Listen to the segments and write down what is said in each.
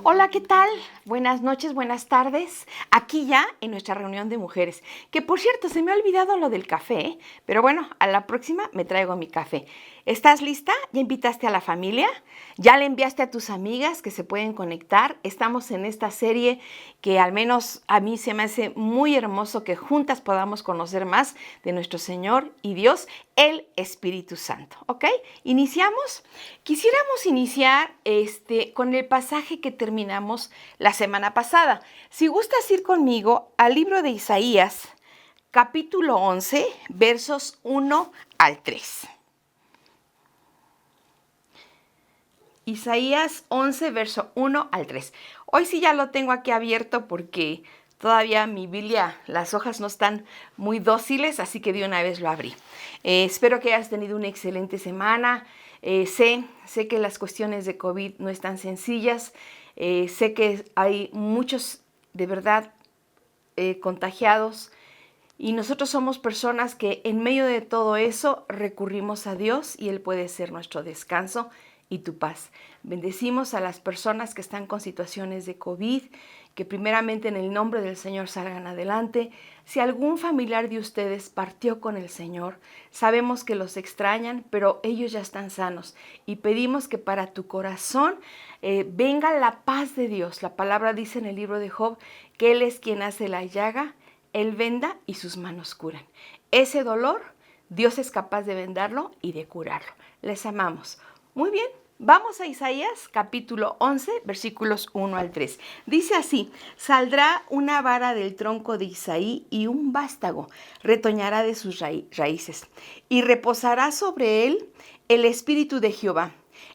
Hola, ¿qué tal? Buenas noches, buenas tardes. Aquí ya en nuestra reunión de mujeres. Que por cierto, se me ha olvidado lo del café, ¿eh? Pero bueno, a la próxima me traigo mi café. ¿Estás lista? ¿Ya invitaste a la familia? ¿Ya le enviaste a tus amigas que se pueden conectar? Estamos en esta serie que al menos a mí se me hace muy hermoso que juntas podamos conocer más de nuestro Señor y Dios, el Espíritu Santo. ¿Ok? ¿Iniciamos? Quisiéramos iniciar con el pasaje que terminamos la semana pasada. Si gustas ir conmigo al libro de Isaías, capítulo 11, versos 1 al 3. Isaías 11, verso 1 al 3. Hoy sí ya lo tengo aquí abierto porque todavía mi Biblia, las hojas no están muy dóciles, así que de una vez lo abrí. Espero que hayas tenido una excelente semana. Sé que las cuestiones de COVID no están sencillas. Sé que hay muchos de verdad contagiados. Y nosotros somos personas que en medio de todo eso recurrimos a Dios y Él puede ser nuestro descanso y tu paz. Bendecimos a las personas que están con situaciones de COVID, que primeramente en el nombre del Señor salgan adelante. Si algún familiar de ustedes partió con el Señor, sabemos que los extrañan, pero ellos ya están sanos. Y pedimos que para tu corazón venga la paz de Dios. La palabra dice en el libro de Job que Él es quien hace la llaga, Él venda y sus manos curan. Ese dolor, Dios es capaz de vendarlo y de curarlo. Les amamos. Muy bien, vamos a Isaías capítulo 11, versículos 1 al 3. Dice así: saldrá una vara del tronco de Isaí y un vástago retoñará de sus raíces. Y reposará sobre él el espíritu de Jehová,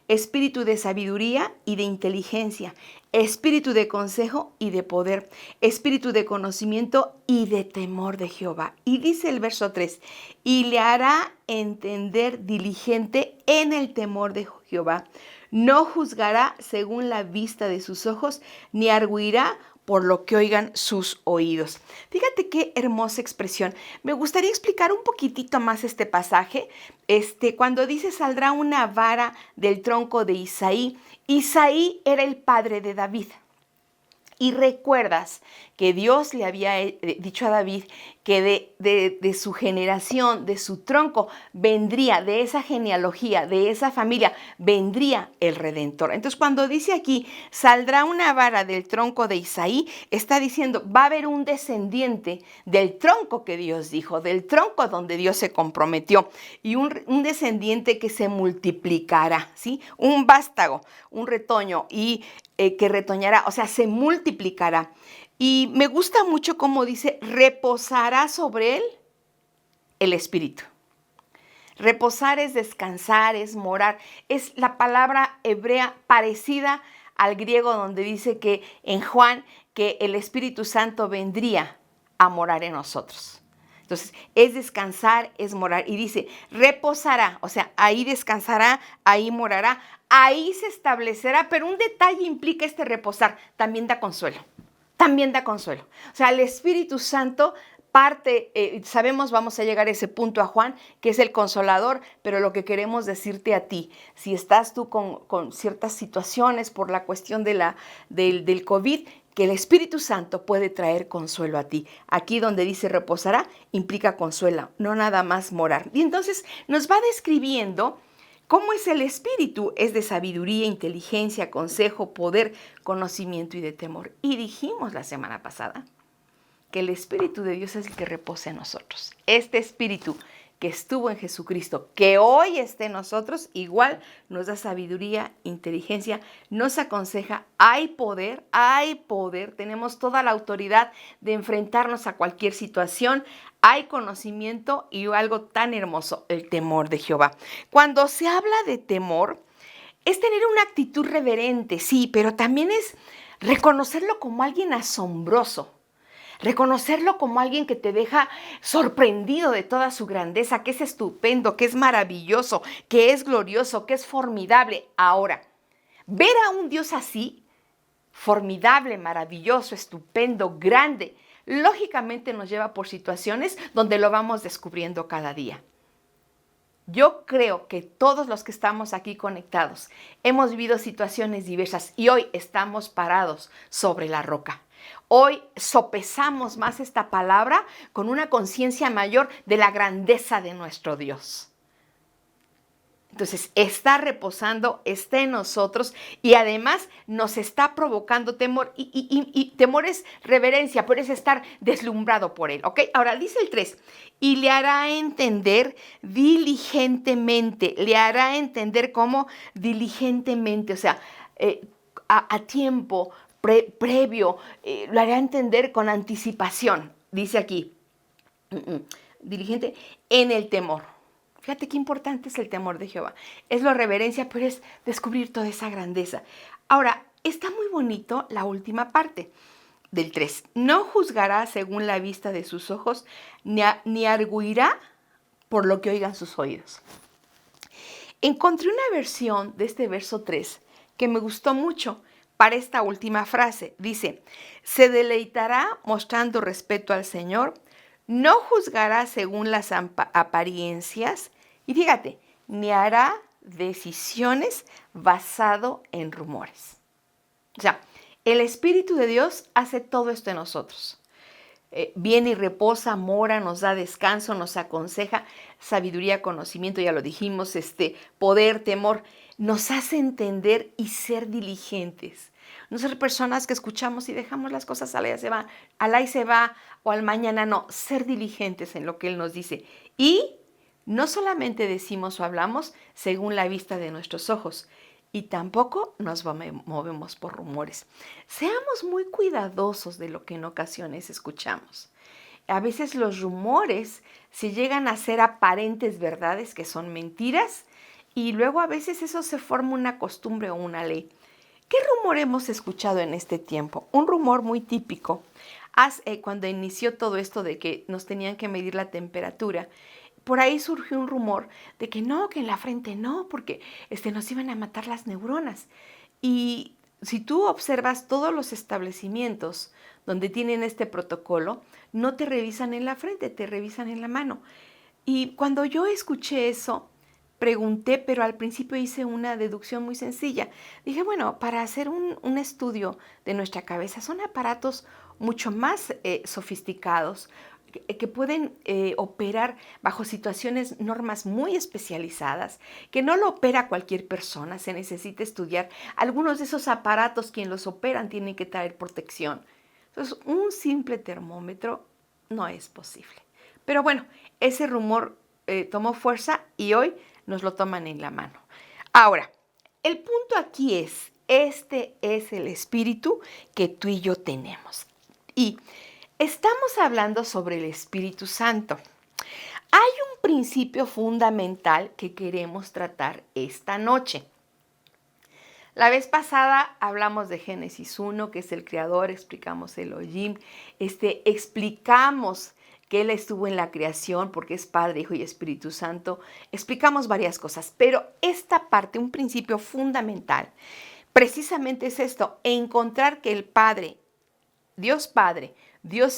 espíritu de sabiduría y de inteligencia, espíritu de consejo y de poder, espíritu de conocimiento y de temor de Jehová. Y dice el verso 3, y le hará entender diligente en el temor de Jehová. No juzgará según la vista de sus ojos, ni arguirá por lo que oigan sus oídos. Fíjate qué hermosa expresión. Me gustaría explicar un poquitito más este pasaje. Cuando dice saldrá una vara del tronco de Isaí, Isaí era el padre de David. Y recuerdas que Dios le había dicho a David que de su generación, de su tronco, vendría, de esa genealogía, de esa familia, vendría el Redentor. Entonces, cuando dice aquí, saldrá una vara del tronco de Isaí, está diciendo, va a haber un descendiente del tronco que Dios dijo, del tronco donde Dios se comprometió, y un descendiente que se multiplicará, ¿sí? Un vástago, un retoño, y que retoñará, o sea, se multiplicará. Y me gusta mucho cómo dice, reposará sobre él el espíritu. Reposar es descansar, es morar. Es la palabra hebrea parecida al griego donde dice que en Juan que el Espíritu Santo vendría a morar en nosotros. Entonces, es descansar, es morar. Y dice, reposará, o sea, ahí descansará, ahí morará, ahí se establecerá. Pero un detalle implica este reposar, también da consuelo. También da consuelo. O sea, el Espíritu Santo sabemos, vamos a llegar a ese punto a Juan, que es el consolador, pero lo que queremos decirte a ti, si estás tú con ciertas situaciones por la cuestión del COVID, que el Espíritu Santo puede traer consuelo a ti. Aquí donde dice reposará, implica consuelo, no nada más morar. Y entonces nos va describiendo cómo es el Espíritu. Es de sabiduría, inteligencia, consejo, poder, conocimiento y de temor. Y dijimos la semana pasada que el Espíritu de Dios es el que reposa en nosotros. Este Espíritu que estuvo en Jesucristo, que hoy esté en nosotros, igual nos da sabiduría, inteligencia, nos aconseja, hay poder, tenemos toda la autoridad de enfrentarnos a cualquier situación, hay conocimiento y algo tan hermoso, el temor de Jehová. Cuando se habla de temor, es tener una actitud reverente, sí, pero también es reconocerlo como alguien asombroso. Reconocerlo como alguien que te deja sorprendido de toda su grandeza, que es estupendo, que es maravilloso, que es glorioso, que es formidable. Ahora, ver a un Dios así, formidable, maravilloso, estupendo, grande, lógicamente nos lleva por situaciones donde lo vamos descubriendo cada día. Yo creo que todos los que estamos aquí conectados hemos vivido situaciones diversas y hoy estamos parados sobre la roca. Hoy sopesamos más esta palabra con una conciencia mayor de la grandeza de nuestro Dios. Entonces, está reposando, está en nosotros y además nos está provocando temor. Y temor es reverencia, pero es estar deslumbrado por él, ¿ok? Ahora, dice el 3, y le hará entender diligentemente. Le hará entender cómo diligentemente, o sea, a tiempo previo, lo hará entender con anticipación. Dice aquí, diligente en el temor. Fíjate qué importante es el temor de Jehová. Es la reverencia, pero es descubrir toda esa grandeza. Ahora, está muy bonito la última parte del 3. No juzgará según la vista de sus ojos, ni arguirá por lo que oigan sus oídos. Encontré una versión de este verso 3 que me gustó mucho para esta última frase. Dice, se deleitará mostrando respeto al Señor, no juzgará según las apariencias y fíjate, ni hará decisiones basado en rumores. O sea, el Espíritu de Dios hace todo esto en nosotros. Viene y reposa, mora, nos da descanso, nos aconseja, sabiduría, conocimiento, ya lo dijimos, poder, temor, nos hace entender y ser diligentes. No ser personas que escuchamos y dejamos las cosas al ahí se va, o al mañana, no, ser diligentes en lo que Él nos dice. Y no solamente decimos o hablamos según la vista de nuestros ojos, y tampoco nos movemos por rumores. Seamos muy cuidadosos de lo que en ocasiones escuchamos. A veces los rumores se llegan a ser aparentes verdades que son mentiras y luego a veces eso se forma una costumbre o una ley. ¿Qué rumor hemos escuchado en este tiempo? Un rumor muy típico. Cuando inició todo esto de que nos tenían que medir la temperatura, por ahí surgió un rumor de que no, que en la frente no, porque nos iban a matar las neuronas. Y si tú observas todos los establecimientos donde tienen este protocolo, no te revisan en la frente, te revisan en la mano. Y cuando yo escuché eso, pregunté, pero al principio hice una deducción muy sencilla. Dije, bueno, para hacer un estudio de nuestra cabeza son aparatos mucho más sofisticados, que pueden operar bajo situaciones, normas muy especializadas, que no lo opera cualquier persona, se necesita estudiar. Algunos de esos aparatos, quien los operan, tienen que traer protección. Entonces, un simple termómetro no es posible. Pero bueno, ese rumor tomó fuerza y hoy nos lo toman en la mano. Ahora, el punto aquí es, este es el espíritu que tú y yo tenemos. Y estamos hablando sobre el Espíritu Santo. Hay un principio fundamental que queremos tratar esta noche. La vez pasada hablamos de Génesis 1, que es el creador, explicamos Elohim, explicamos que Él estuvo en la creación porque es Padre, Hijo y Espíritu Santo. Explicamos varias cosas, pero esta parte, un principio fundamental, precisamente es esto, encontrar que el Padre, Dios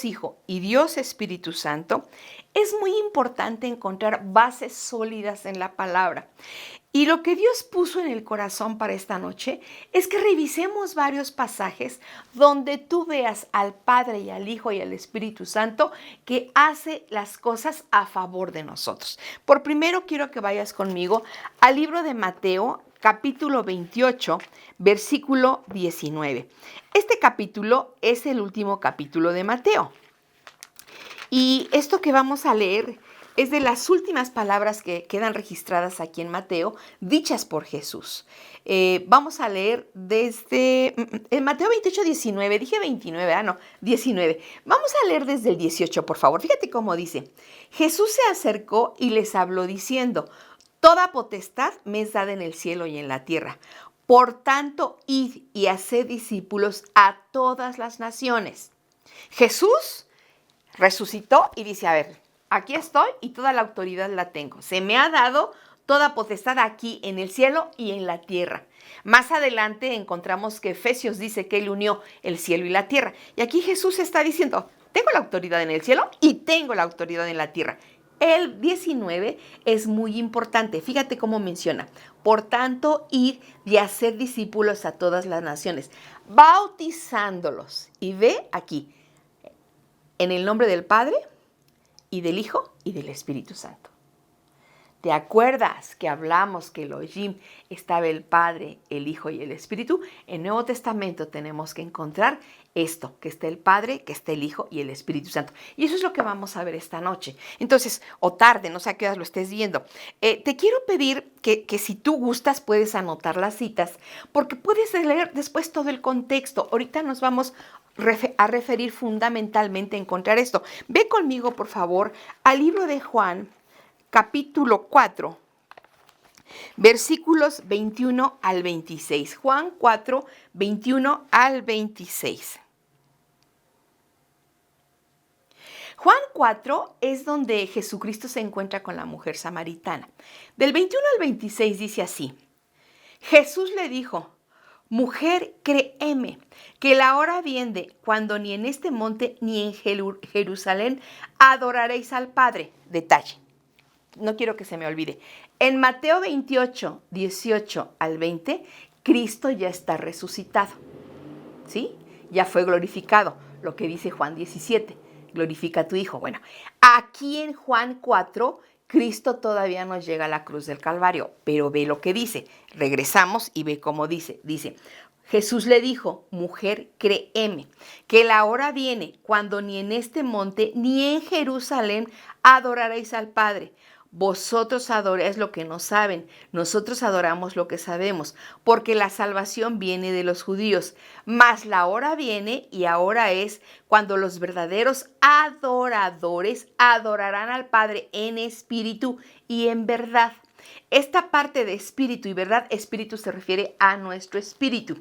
Hijo y Dios Espíritu Santo, es muy importante encontrar bases sólidas en la palabra. Y lo que Dios puso en el corazón para esta noche es que revisemos varios pasajes donde tú veas al Padre y al Hijo y al Espíritu Santo que hace las cosas a favor de nosotros. Por primero quiero que vayas conmigo al libro de Mateo, capítulo 28, versículo 19. Este capítulo es el último capítulo de Mateo. Y esto que vamos a leer es de las últimas palabras que quedan registradas aquí en Mateo, dichas por Jesús. Vamos a leer desde en Mateo 28, 19. Dije 29, no, 19. Vamos a leer desde el 18, por favor. Fíjate cómo dice. Jesús se acercó y les habló diciendo, toda potestad me es dada en el cielo y en la tierra. Por tanto, id y haced discípulos a todas las naciones. Jesús resucitó y dice, a ver, aquí estoy y toda la autoridad la tengo. Se me ha dado toda potestad aquí en el cielo y en la tierra. Más adelante encontramos que Efesios dice que Él unió el cielo y la tierra. Y aquí Jesús está diciendo, tengo la autoridad en el cielo y tengo la autoridad en la tierra. El 19 es muy importante. Fíjate cómo menciona. Por tanto, id y hacer discípulos a todas las naciones, bautizándolos. Y ve aquí, en el nombre del Padre, y del Hijo, y del Espíritu Santo. ¿Te acuerdas que hablamos que el Elohim estaba el Padre, el Hijo y el Espíritu? En el Nuevo Testamento tenemos que encontrar esto, que esté el Padre, que esté el Hijo y el Espíritu Santo. Y eso es lo que vamos a ver esta noche. Entonces, o tarde, no sé a qué horas lo estés viendo. Te quiero pedir que si tú gustas puedes anotar las citas, porque puedes leer después todo el contexto. Ahorita nos vamos a referir fundamentalmente a encontrar esto. Ve conmigo, por favor, al libro de Juan, capítulo 4, versículos 21 al 26. Juan 4, 21 al 26. Juan 4 es donde Jesucristo se encuentra con la mujer samaritana. Del 21 al 26 dice así: Jesús le dijo: mujer, créeme, que la hora viene cuando ni en este monte ni en Jerusalén adoraréis al Padre. Detalle. No quiero que se me olvide. En Mateo 28, 18 al 20, Cristo ya está resucitado, ¿sí? Ya fue glorificado, lo que dice Juan 17, glorifica a tu Hijo. Bueno, aquí en Juan 4, Cristo todavía no llega a la cruz del Calvario, pero ve lo que dice. Regresamos y ve cómo dice. Dice: Jesús le dijo: mujer, créeme, que la hora viene cuando ni en este monte ni en Jerusalén adoraréis al Padre. Vosotros adoráis lo que no saben, nosotros adoramos lo que sabemos, porque la salvación viene de los judíos. Mas la hora viene, y ahora es, cuando los verdaderos adoradores adorarán al Padre en espíritu y en verdad. Esta parte de espíritu y verdad, espíritu se refiere a nuestro espíritu.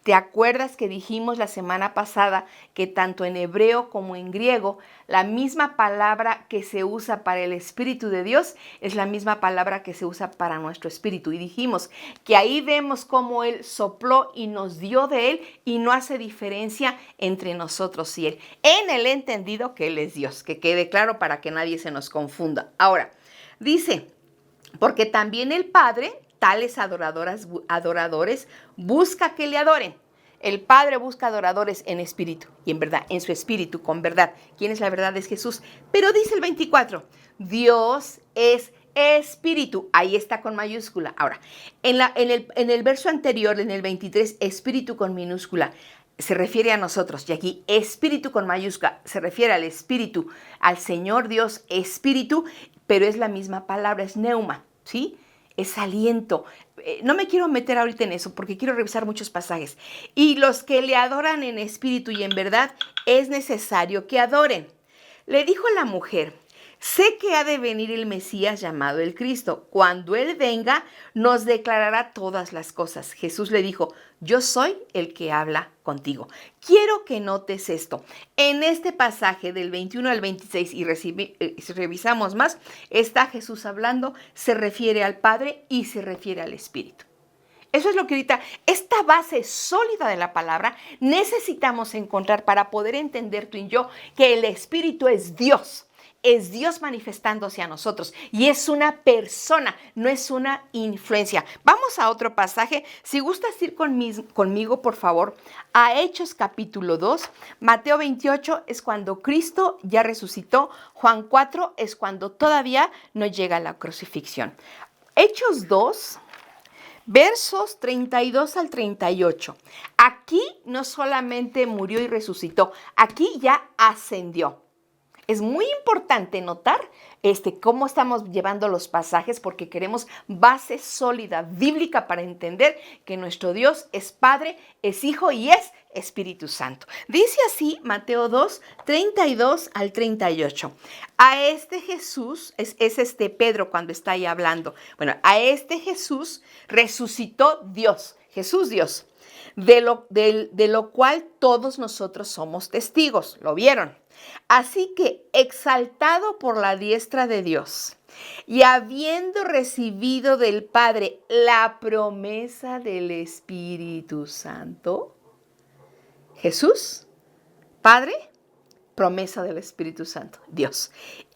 ¿Te acuerdas que dijimos la semana pasada que tanto en hebreo como en griego la misma palabra que se usa para el Espíritu de Dios es la misma palabra que se usa para nuestro espíritu? Y dijimos que ahí vemos cómo Él sopló y nos dio de Él y no hace diferencia entre nosotros y Él, en el entendido que Él es Dios, que quede claro para que nadie se nos confunda. Ahora, dice: porque también el Padre, tales adoradores, busca que le adoren. El Padre busca adoradores en espíritu y en verdad, en su espíritu, con verdad. ¿Quién es la verdad? Es Jesús. Pero dice el 24, Dios es espíritu. Ahí está con mayúscula. Ahora, en el verso anterior, en el 23, espíritu con minúscula, se refiere a nosotros. Y aquí, espíritu con mayúscula, se refiere al espíritu, al Señor Dios espíritu, pero es la misma palabra, es neuma, ¿sí? Es aliento. No me quiero meter ahorita en eso porque quiero revisar muchos pasajes. Y los que le adoran en espíritu y en verdad, es necesario que adoren. Le dijo la mujer: sé que ha de venir el Mesías llamado el Cristo. Cuando Él venga, nos declarará todas las cosas. Jesús le dijo: yo soy el que habla contigo. Quiero que notes esto. En este pasaje del 21 al 26, y si revisamos más, está Jesús hablando, se refiere al Padre y se refiere al Espíritu. Eso es lo que ahorita, esta base sólida de la palabra, necesitamos encontrar para poder entender tú y yo que el Espíritu es Dios. Es Dios manifestándose a nosotros y es una persona, no es una influencia. Vamos a otro pasaje. Si gustas ir conmigo, por favor, a Hechos capítulo 2. Mateo 28 es cuando Cristo ya resucitó. Juan 4 es cuando todavía no llega la crucifixión. Hechos 2. Versos 32 al 38. Aquí no solamente murió y resucitó, aquí ya ascendió. Es muy importante notar cómo estamos llevando los pasajes porque queremos base sólida bíblica para entender que nuestro Dios es Padre, es Hijo y es Espíritu Santo. Dice así Mateo 2, 32 al 38. A este Jesús, es Pedro cuando está ahí hablando. Bueno, a este Jesús resucitó Dios, Jesús Dios, de lo cual todos nosotros somos testigos. ¿Lo vieron? Así que, exaltado por la diestra de Dios y habiendo recibido del Padre la promesa del Espíritu Santo, Jesús, Padre, promesa del Espíritu Santo, Dios.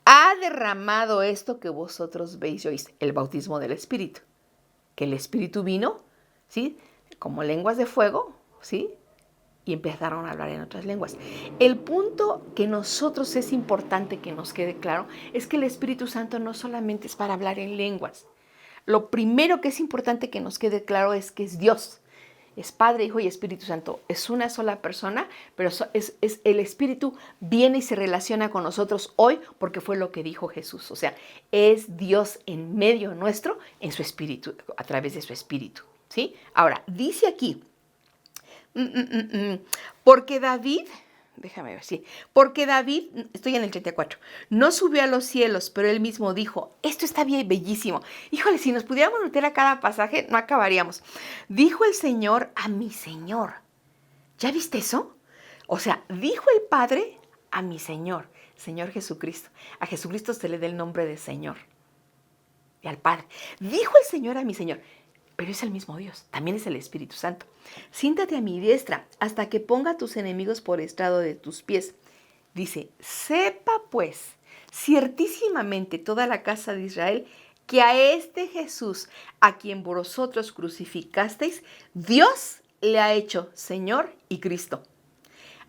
ha derramado esto que vosotros veis y oís, el bautismo del Espíritu. Que el Espíritu vino, ¿sí? Como lenguas de fuego, ¿sí? Y empezaron a hablar en otras lenguas. El punto que nosotros es importante que nos quede claro es que el Espíritu Santo no solamente es para hablar en lenguas. Lo primero que es importante que nos quede claro es que es Dios. Es Padre, Hijo y Espíritu Santo. Es una sola persona, pero es el Espíritu viene y se relaciona con nosotros hoy porque fue lo que dijo Jesús. O sea, es Dios en medio nuestro, en su Espíritu, a través de su Espíritu. ¿Sí? Ahora, dice aquí, porque David, déjame ver, sí, porque David, estoy en el 34, no subió a los cielos, pero él mismo dijo, esto está bien, bellísimo. Híjole, si nos pudiéramos meter a cada pasaje, no acabaríamos. Dijo el Señor a mi Señor. ¿Ya viste eso? O sea, dijo el Padre a mi Señor, Señor Jesucristo. A Jesucristo se le da el nombre de Señor. Y al Padre. Dijo el Señor a mi Señor. Pero es el mismo Dios, también es el Espíritu Santo. Siéntate a mi diestra hasta que ponga a tus enemigos por estrado de tus pies. Dice, sepa pues ciertísimamente toda la casa de Israel que a este Jesús, a quien vosotros crucificasteis, Dios le ha hecho Señor y Cristo.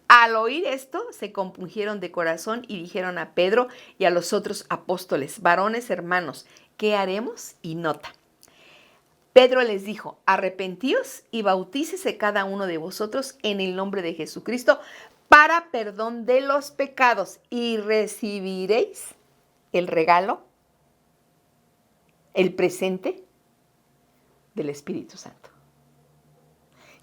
Al oír esto, se compungieron de corazón y dijeron a Pedro y a los otros apóstoles, varones hermanos, ¿qué haremos? Y nota. Pedro les dijo, arrepentíos y bautícese cada uno de vosotros en el nombre de Jesucristo para perdón de los pecados y recibiréis el regalo, el presente del Espíritu Santo.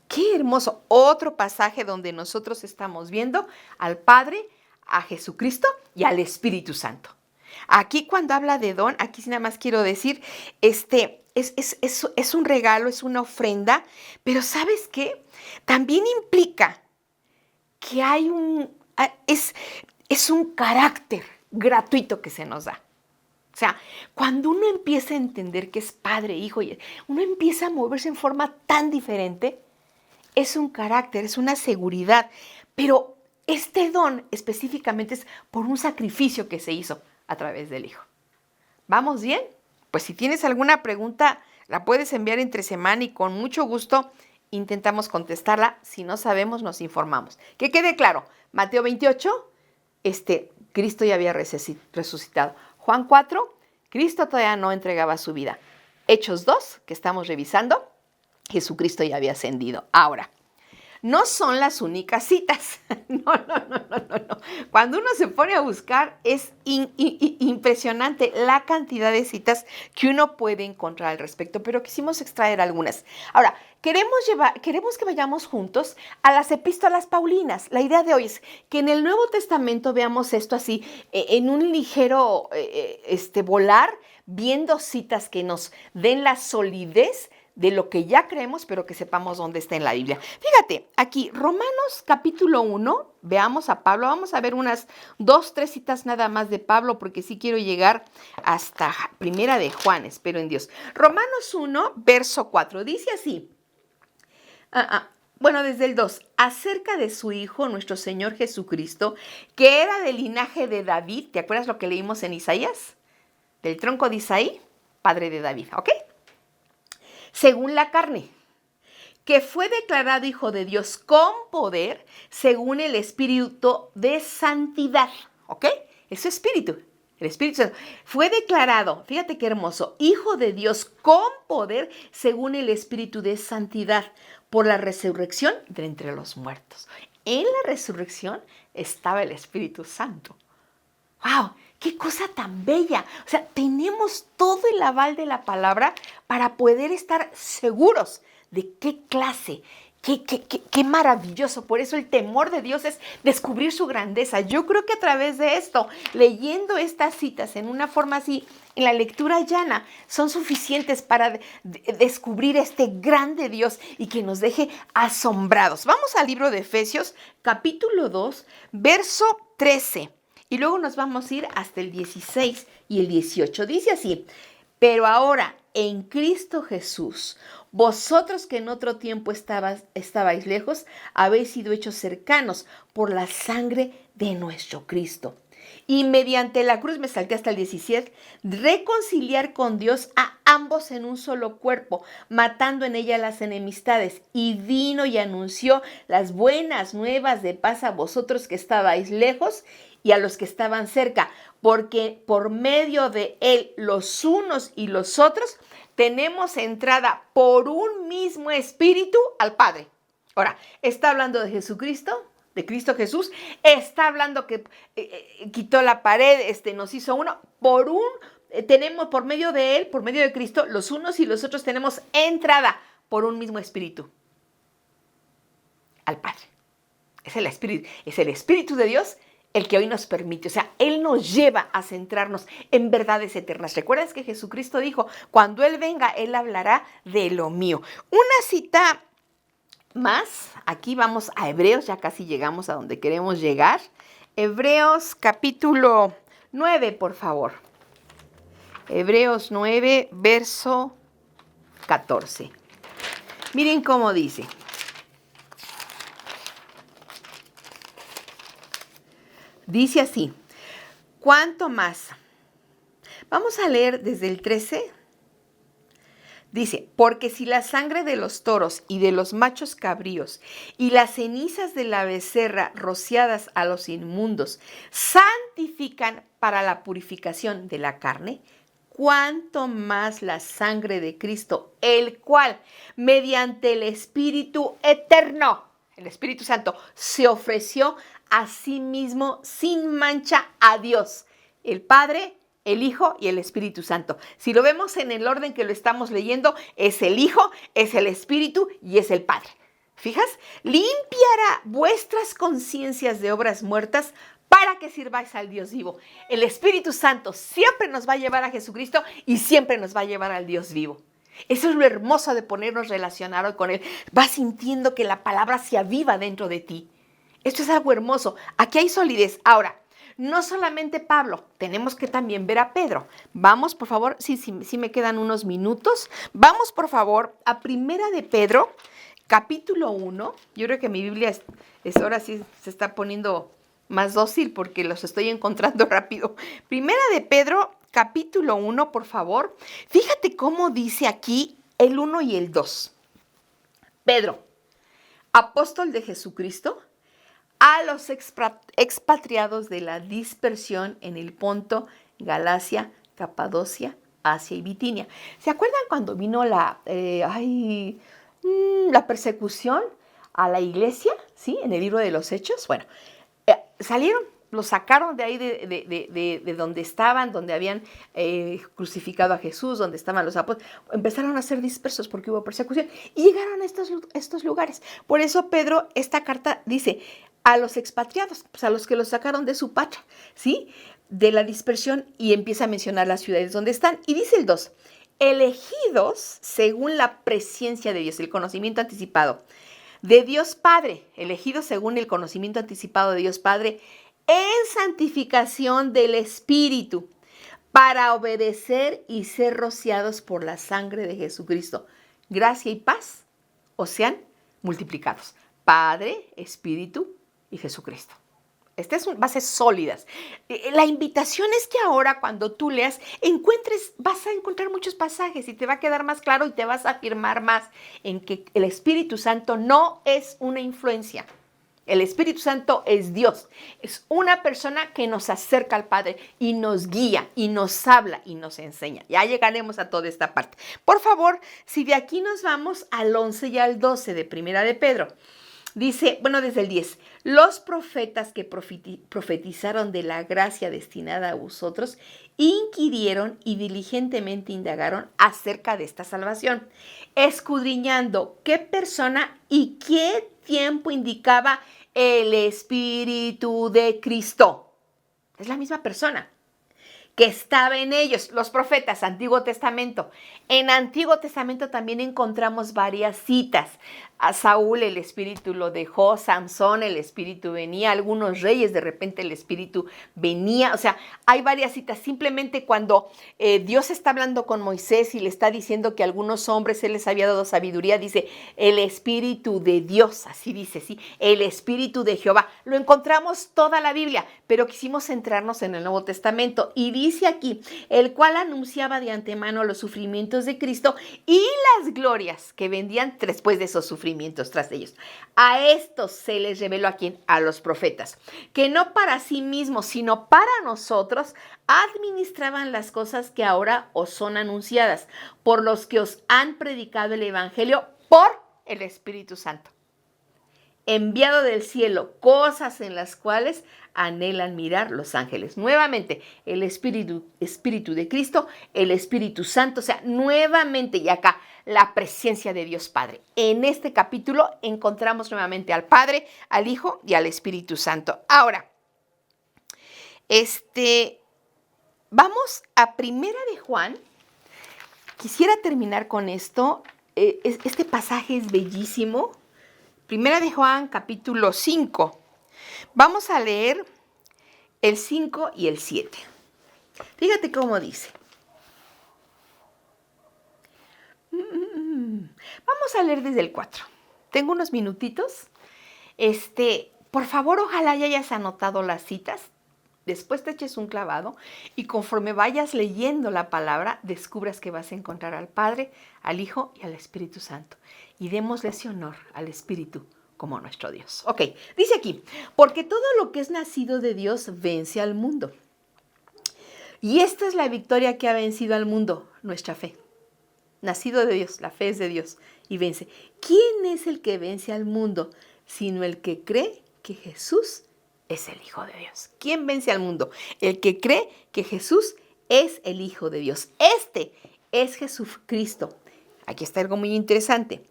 Qué hermoso. Otro pasaje donde nosotros estamos viendo al Padre, a Jesucristo y al Espíritu Santo. Aquí cuando habla de don, aquí sí nada más quiero decir, es un regalo, es una ofrenda, pero ¿sabes qué? También implica que es un carácter gratuito que se nos da. O sea, cuando uno empieza a entender que es padre, hijo, y uno empieza a moverse en forma tan diferente, es un carácter, es una seguridad, pero este don específicamente es por un sacrificio que se hizo a través del Hijo. ¿Vamos bien? Pues si tienes alguna pregunta, la puedes enviar entre semana y con mucho gusto intentamos contestarla. Si no sabemos, nos informamos. Que quede claro, Mateo 28, Cristo ya había resucitado. Juan 4, Cristo todavía no entregaba su vida. Hechos 2, que estamos revisando, Jesucristo ya había ascendido. Ahora, no son las únicas citas. No. Cuando uno se pone a buscar, es impresionante la cantidad de citas que uno puede encontrar al respecto, pero quisimos extraer algunas. Ahora, queremos que vayamos juntos a las epístolas paulinas. La idea de hoy es que en el Nuevo Testamento veamos esto así, en un ligero volar, viendo citas que nos den la solidez de lo que ya creemos, pero que sepamos dónde está en la Biblia. Fíjate, aquí, Romanos capítulo 1, veamos a Pablo, vamos a ver unas 2, 3 citas nada más de Pablo, porque sí quiero llegar hasta primera de Juan, espero en Dios. Romanos 1, verso 4, dice así, bueno, desde el 2, acerca de su Hijo, nuestro Señor Jesucristo, que era del linaje de David, ¿te acuerdas lo que leímos en Isaías? Del tronco de Isaí, padre de David, ¿ok? Según la carne, que fue declarado Hijo de Dios con poder, según el Espíritu de santidad, ¿ok? Es su Espíritu, el Espíritu Santo. Fue declarado, fíjate qué hermoso, Hijo de Dios con poder, según el Espíritu de santidad, por la resurrección de entre los muertos. En la resurrección estaba el Espíritu Santo. ¡Wow! ¡Qué cosa tan bella! O sea, tenemos todo el aval de la palabra para poder estar seguros de qué clase, qué maravilloso. Por eso el temor de Dios es descubrir su grandeza. Yo creo que a través de esto, leyendo estas citas en una forma así, en la lectura llana, son suficientes para descubrir este grande Dios y que nos deje asombrados. Vamos al libro de Efesios, capítulo 2, verso 13. Y luego nos vamos a ir hasta el 16 y el 18. Dice así, pero ahora en Cristo Jesús, vosotros que en otro tiempo estabais lejos, habéis sido hechos cercanos por la sangre de nuestro Cristo. y mediante la cruz, me salté hasta el 17, reconciliar con Dios a ambos en un solo cuerpo, matando en ella las enemistades. Y vino y anunció las buenas nuevas de paz a vosotros que estabais lejos y a los que estaban cerca, porque por medio de él los unos y los otros tenemos entrada por un mismo espíritu al Padre. Ahora, está hablando de Jesucristo, de Cristo Jesús, está hablando que quitó la pared, nos hizo uno, tenemos por medio de él, por medio de Cristo, los unos y los otros tenemos entrada por un mismo espíritu al Padre. Es el Espíritu de Dios el que hoy nos permite, o sea, Él nos lleva a centrarnos en verdades eternas. ¿Recuerdas que Jesucristo dijo, cuando Él venga, Él hablará de lo mío? Una cita más, aquí vamos a Hebreos, ya casi llegamos a donde queremos llegar. Hebreos capítulo 9, por favor. Hebreos 9, verso 14. Miren cómo dice. Dice así, ¿cuánto más? Vamos a leer desde el 13. Dice, porque si la sangre de los toros y de los machos cabríos y las cenizas de la becerra rociadas a los inmundos santifican para la purificación de la carne, cuánto más la sangre de Cristo, el cual, mediante el Espíritu eterno, el Espíritu Santo, se ofreció a sí mismo sin mancha a Dios, el Padre, el Hijo y el Espíritu Santo. Si lo vemos en el orden que lo estamos leyendo, es el Hijo, es el Espíritu y es el Padre. ¿Fijas? Limpiará vuestras conciencias de obras muertas para que sirváis al Dios vivo. El Espíritu Santo siempre nos va a llevar a Jesucristo y siempre nos va a llevar al Dios vivo. Eso es lo hermoso de ponernos relacionados con Él. Vas sintiendo que la palabra se aviva dentro de ti. Esto es algo hermoso. Aquí hay solidez. Ahora, no solamente Pablo, tenemos que también ver a Pedro. Vamos, por favor, sí me quedan unos minutos. Vamos, por favor, a Primera de Pedro, capítulo 1. Yo creo que mi Biblia ahora sí se está poniendo más dócil porque los estoy encontrando rápido. Primera de Pedro, capítulo 1, por favor. Fíjate cómo dice aquí el 1 y el 2. Pedro, apóstol de Jesucristo, a los expatriados de la dispersión en el Ponto, Galacia, Capadocia, Asia y Bitinia. ¿Se acuerdan cuando vino la persecución a la iglesia? ¿Sí? En el libro de los Hechos. Bueno, salieron, los sacaron de ahí de donde estaban, donde habían crucificado a Jesús, donde estaban los apóstoles. Empezaron a ser dispersos porque hubo persecución y llegaron a estos lugares. Por eso Pedro, esta carta dice a los expatriados, pues a los que los sacaron de su patria, ¿sí? De la dispersión, y empieza a mencionar las ciudades donde están. Y dice el 2, elegidos según la presciencia de Dios, el conocimiento anticipado de Dios Padre, elegidos según el conocimiento anticipado de Dios Padre, en santificación del Espíritu, para obedecer y ser rociados por la sangre de Jesucristo. Gracia y paz os sean multiplicados. Padre, Espíritu y Jesucristo. Estas son bases sólidas. La invitación es que ahora cuando tú leas, vas a encontrar muchos pasajes y te va a quedar más claro y te vas a afirmar más en que el Espíritu Santo no es una influencia. El Espíritu Santo es Dios. Es una persona que nos acerca al Padre y nos guía y nos habla y nos enseña. Ya llegaremos a toda esta parte. Por favor, si de aquí nos vamos al 11 y al 12 de Primera de Pedro. Dice, desde el 10, los profetas que profetizaron de la gracia destinada a vosotros, inquirieron y diligentemente indagaron acerca de esta salvación, escudriñando qué persona y qué tiempo indicaba el Espíritu de Cristo. Es la misma persona que estaba en ellos, los profetas, Antiguo Testamento. En Antiguo Testamento también encontramos varias citas. A Saúl el espíritu lo dejó, Samson el espíritu venía, algunos reyes de repente el espíritu venía. O sea, hay varias citas. Simplemente cuando Dios está hablando con Moisés y le está diciendo que a algunos hombres Él les había dado sabiduría, dice el espíritu de Dios, así dice, sí, el espíritu de Jehová. Lo encontramos toda la Biblia, pero quisimos centrarnos en el Nuevo Testamento. Y dice aquí, el cual anunciaba de antemano los sufrimientos de Cristo y las glorias que vendían después de esos sufrimientos tras ellos. A estos se les reveló ¿a quién? A los profetas, que no para sí mismos, sino para nosotros administraban las cosas que ahora os son anunciadas, por los que os han predicado el evangelio por el Espíritu Santo, enviado del cielo, cosas en las cuales anhelan mirar los ángeles. Nuevamente, el Espíritu de Cristo, el Espíritu Santo, o sea, nuevamente, y acá, la presencia de Dios Padre. En este capítulo encontramos nuevamente al Padre, al Hijo y al Espíritu Santo. Ahora, vamos a Primera de Juan. Quisiera terminar con esto. Este pasaje es bellísimo. Primera de Juan, capítulo 5. Vamos a leer el 5 y el 7. Fíjate cómo dice. Vamos a leer desde el 4. Tengo unos minutitos. Por favor, ojalá ya hayas anotado las citas. Después te eches un clavado y conforme vayas leyendo la palabra, descubras que vas a encontrar al Padre, al Hijo y al Espíritu Santo. Y démosle ese honor al Espíritu como nuestro Dios. Ok, dice aquí, porque todo lo que es nacido de Dios vence al mundo. Y esta es la victoria que ha vencido al mundo, nuestra fe. Nacido de Dios, la fe es de Dios y vence. ¿Quién es el que vence al mundo? Sino el que cree que Jesús es el Hijo de Dios. ¿Quién vence al mundo? El que cree que Jesús es el Hijo de Dios. Este es Jesucristo. Aquí está algo muy interesante.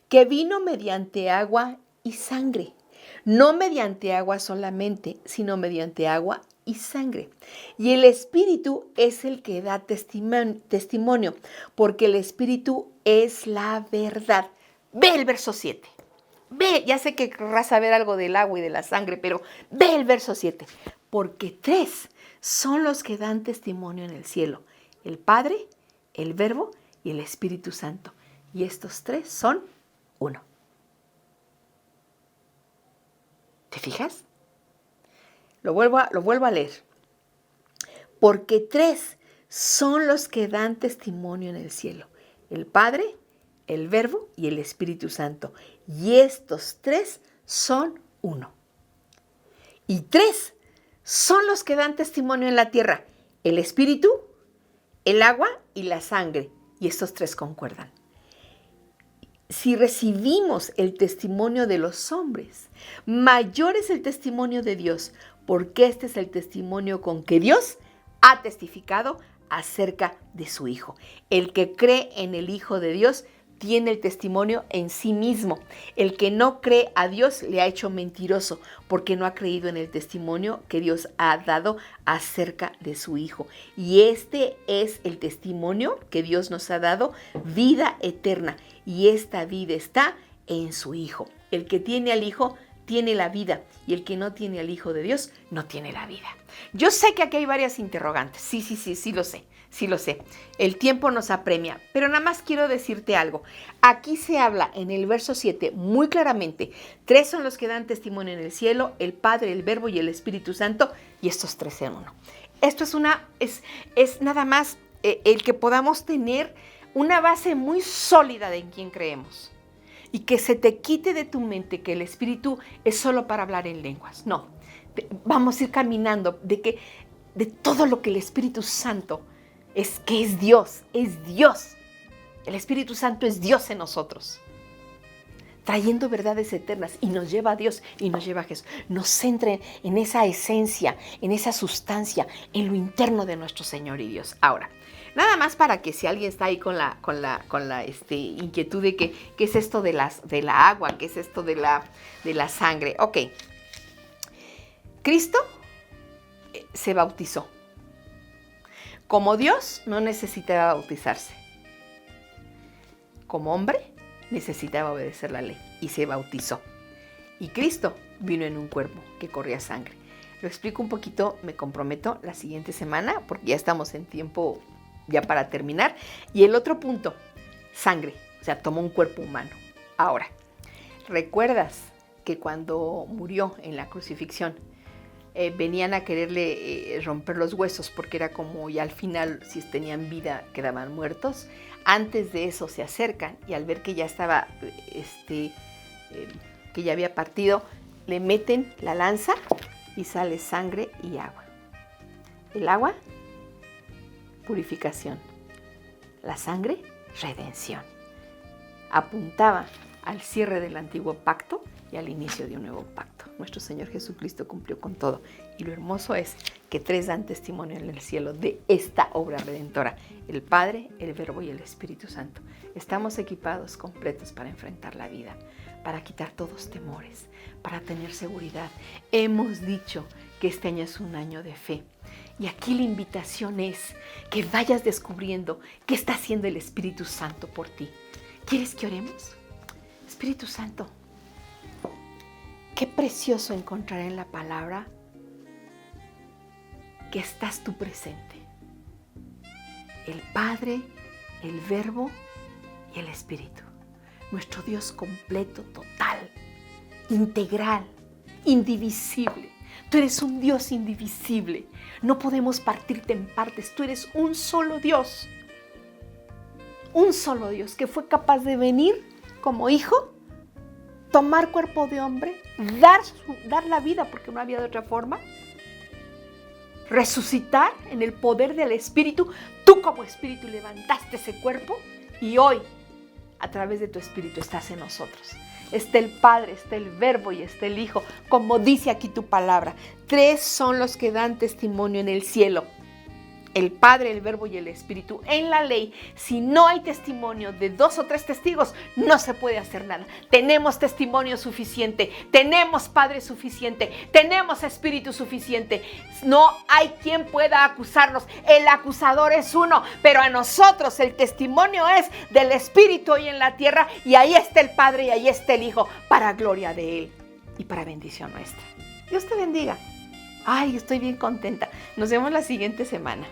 Que vino mediante agua y sangre. No mediante agua solamente, sino mediante agua y sangre. Y el Espíritu es el que da testimonio, porque el Espíritu es la verdad. Ve el verso 7. Ve, ya sé que querrás saber algo del agua y de la sangre, pero ve el verso 7. Porque 3 son los que dan testimonio en el cielo: el Padre, el Verbo y el Espíritu Santo. Y estos 3 son uno. ¿Te fijas? Lo vuelvo a leer. Porque 3 son los que dan testimonio en el cielo: el Padre, el Verbo y el Espíritu Santo. Y estos 3 son uno. Y 3 son los que dan testimonio en la tierra: el Espíritu, el agua y la sangre. Y estos 3 concuerdan. Si recibimos el testimonio de los hombres, mayor es el testimonio de Dios, porque este es el testimonio con que Dios ha testificado acerca de su Hijo. El que cree en el Hijo de Dios tiene el testimonio en sí mismo. El que no cree a Dios le ha hecho mentiroso, porque no ha creído en el testimonio que Dios ha dado acerca de su Hijo. Y este es el testimonio que Dios nos ha dado: vida eterna. Y esta vida está en su Hijo. El que tiene al Hijo tiene la vida, y el que no tiene al Hijo de Dios no tiene la vida. Yo sé que aquí hay varias interrogantes. Sí lo sé. Sí lo sé, el tiempo nos apremia, pero nada más quiero decirte algo. Aquí se habla en el verso 7 muy claramente: 3 son los que dan testimonio en el cielo: el Padre, el Verbo y el Espíritu Santo, y estos 3 en uno. Esto es nada más el que podamos tener una base muy sólida de en quién creemos. Y que se te quite de tu mente que el Espíritu es solo para hablar en lenguas. No, vamos a ir caminando de todo lo que el Espíritu Santo es, que es Dios, es Dios. El Espíritu Santo es Dios en nosotros, trayendo verdades eternas, y nos lleva a Dios y nos lleva a Jesús. Nos centra en esa esencia, en esa sustancia, en lo interno de nuestro Señor y Dios. Ahora, nada más para que si alguien está ahí con la inquietud de qué es esto de la agua, qué es esto de la sangre. Ok, Cristo se bautizó. Como Dios no necesitaba bautizarse. Como hombre necesitaba obedecer la ley. y se bautizó. Y Cristo vino en un cuerpo que corría sangre. Lo explico un poquito, me comprometo, la siguiente semana, porque ya estamos en tiempo ya para terminar. Y el otro punto, sangre, o sea, tomó un cuerpo humano. Ahora, ¿recuerdas que cuando murió en la crucifixión, venían a quererle romper los huesos porque era como ya al final, si tenían vida, quedaban muertos? Antes de eso se acercan y al ver que ya estaba, que ya había partido, le meten la lanza y sale sangre y agua. El agua, purificación. La sangre, redención. Apuntaba al cierre del antiguo pacto y al inicio de un nuevo pacto. Nuestro Señor Jesucristo cumplió con todo. Y lo hermoso es que 3 dan testimonio en el cielo de esta obra redentora: el Padre, el Verbo y el Espíritu Santo. Estamos equipados, completos para enfrentar la vida, para quitar todos temores, para tener seguridad. Hemos dicho que este año es un año de fe. Y aquí la invitación es que vayas descubriendo qué está haciendo el Espíritu Santo por ti. ¿Quieres que oremos? Espíritu Santo, qué precioso encontrar en la palabra que estás tú presente. El Padre, el Verbo y el Espíritu. Nuestro Dios completo, total, integral, indivisible. Tú eres un Dios indivisible. No podemos partirte en partes. Tú eres un solo Dios. Un solo Dios que fue capaz de venir como hijo, tomar cuerpo de hombre, dar la vida porque no había de otra forma, resucitar en el poder del Espíritu. Tú como Espíritu levantaste ese cuerpo y hoy, a través de tu Espíritu, estás en nosotros. Está el Padre, está el Verbo y está el Hijo, como dice aquí tu palabra. 3 son los que dan testimonio en el cielo: el Padre, el Verbo y el Espíritu. En la ley, si no hay testimonio de 2 o 3 testigos, no se puede hacer nada. Tenemos testimonio suficiente, tenemos Padre suficiente, tenemos Espíritu suficiente. No hay quien pueda acusarnos. El acusador es uno, pero a nosotros el testimonio es del Espíritu hoy en la tierra, y ahí está el Padre y ahí está el Hijo, para gloria de Él y para bendición nuestra. Dios te bendiga. Ay, estoy bien contenta. Nos vemos la siguiente semana.